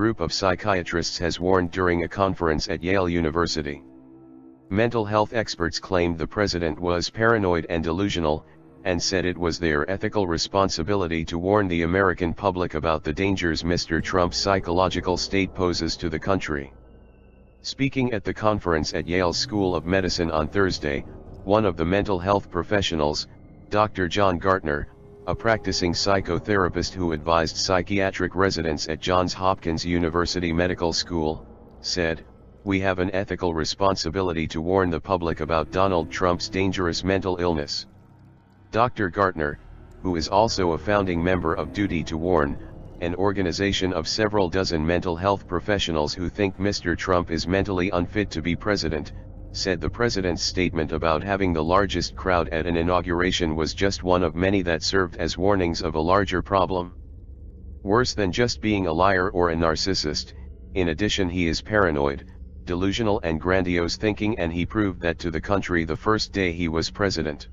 group of psychiatrists has warned during a conference at Yale University. Mental health experts claimed the president was paranoid and delusional, and said it was their ethical responsibility to warn the American public about the dangers Mr. Trump's psychological state poses to the country. Speaking at the conference at Yale School of Medicine on Thursday, one of the mental health professionals, Dr. John Gartner, a practicing psychotherapist who advised psychiatric residents at Johns Hopkins University Medical School, said, "We have an ethical responsibility to warn the public about Donald Trump's dangerous mental illness." Dr. Gartner, who is also a founding member of Duty to Warn, an organization of several dozen mental health professionals who think Mr. Trump is mentally unfit to be president, said the president's statement about having the largest crowd at an inauguration was just one of many that served as warnings of a larger problem. Worse than just being a liar or a narcissist, in addition he is paranoid, delusional and grandiose thinking, and he proved that to the country the first day he was president.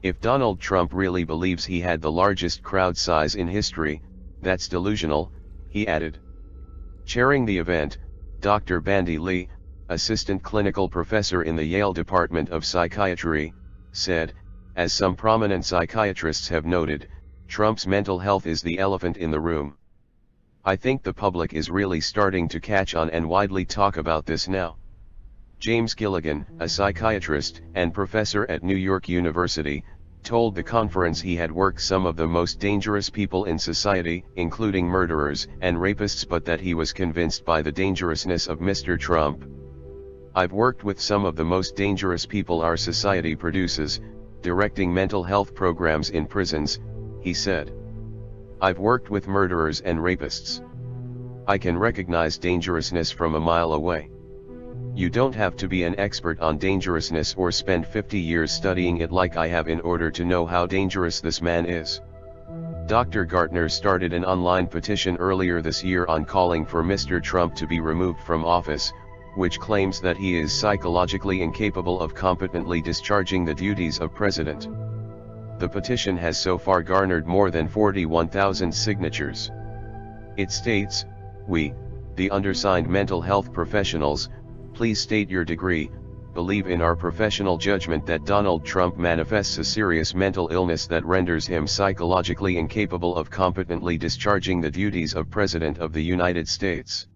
If Donald Trump really believes he had the largest crowd size in history, that's delusional, he added. Chairing the event, Dr. Bandy Lee, assistant clinical professor in the Yale Department of Psychiatry, said, "As some prominent psychiatrists have noted, Trump's mental health is the elephant in the room. I think the public is really starting to catch on and widely talk about this now." James Gilligan, a psychiatrist and professor at New York University, told the conference he had worked some of the most dangerous people in society, including murderers and rapists, but that he was convinced by the dangerousness of Mr. Trump. "I've worked with some of the most dangerous people our society produces, directing mental health programs in prisons," he said. "I've worked with murderers and rapists. I can recognize dangerousness from a mile away. You don't have to be an expert on dangerousness or spend 50 years studying it like I have in order to know how dangerous this man is." Dr. Gartner started an online petition earlier this year on calling for Mr. Trump to be removed from office, which claims that he is psychologically incapable of competently discharging the duties of president. The petition has so far garnered more than 41,000 signatures. It states, "We, the undersigned mental health professionals, please state your degree, believe in our professional judgment that Donald Trump manifests a serious mental illness that renders him psychologically incapable of competently discharging the duties of President of the United States.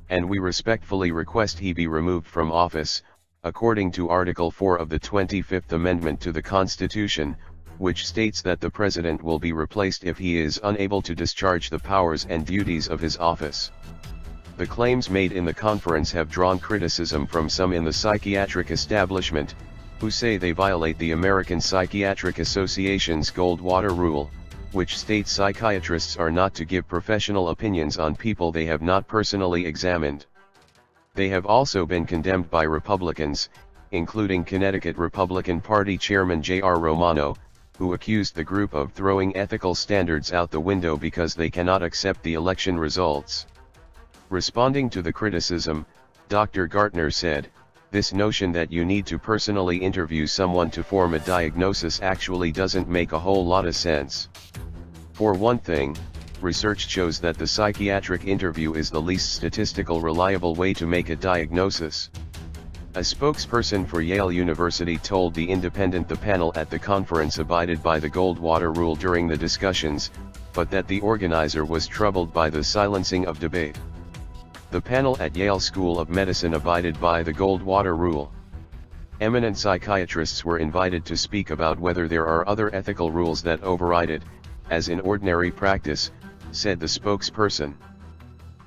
And we respectfully request he be removed from office, according to Article 4 of the 25th Amendment to the Constitution, which states that the President will be replaced if he is unable to discharge the powers and duties of his office." The claims made in the conference have drawn criticism from some in the psychiatric establishment, who say they violate the American Psychiatric Association's Goldwater Rule, which states psychiatrists are not to give professional opinions on people they have not personally examined. They have also been condemned by Republicans, including Connecticut Republican Party Chairman J.R. Romano, who accused the group of throwing ethical standards out the window because they cannot accept the election results. Responding to the criticism, Dr. Gartner said, "This notion that you need to personally interview someone to form a diagnosis actually doesn't make a whole lot of sense. For one thing, research shows that the psychiatric interview is the least statistical reliable way to make a diagnosis." A spokesperson for Yale University told The Independent the panel at the conference abided by the Goldwater Rule during the discussions, but that the organizer was troubled by the silencing of debate. The panel at Yale School of Medicine abided by the Goldwater Rule. Eminent psychiatrists were invited to speak about whether there are other ethical rules that override it, as in ordinary practice, said the spokesperson.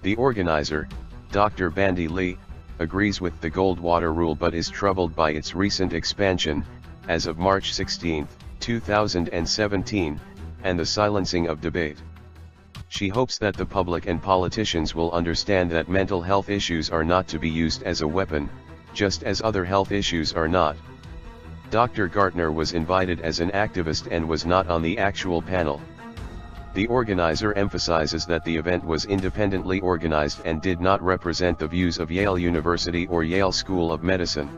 The organizer, Dr. Bandy Lee, agrees with the Goldwater Rule but is troubled by its recent expansion, as of March 16, 2017, and the silencing of debate. She hopes that the public and politicians will understand that mental health issues are not to be used as a weapon, just as other health issues are not. Dr. Gartner was invited as an activist and was not on the actual panel. The organizer emphasizes that the event was independently organized and did not represent the views of Yale University or Yale School of Medicine.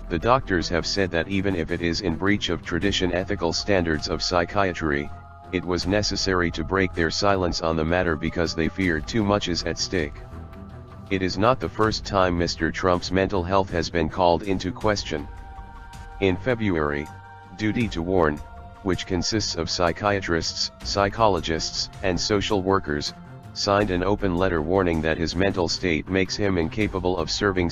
The doctors have said that even if it is in breach of tradition ethical standards of psychiatry, it was necessary to break their silence on the matter because they feared too much is at stake. It is not the first time Mr. Trump's mental health has been called into question. In February, Duty to Warn, which consists of psychiatrists, psychologists, and social workers, signed an open letter warning that his mental state makes him incapable of serving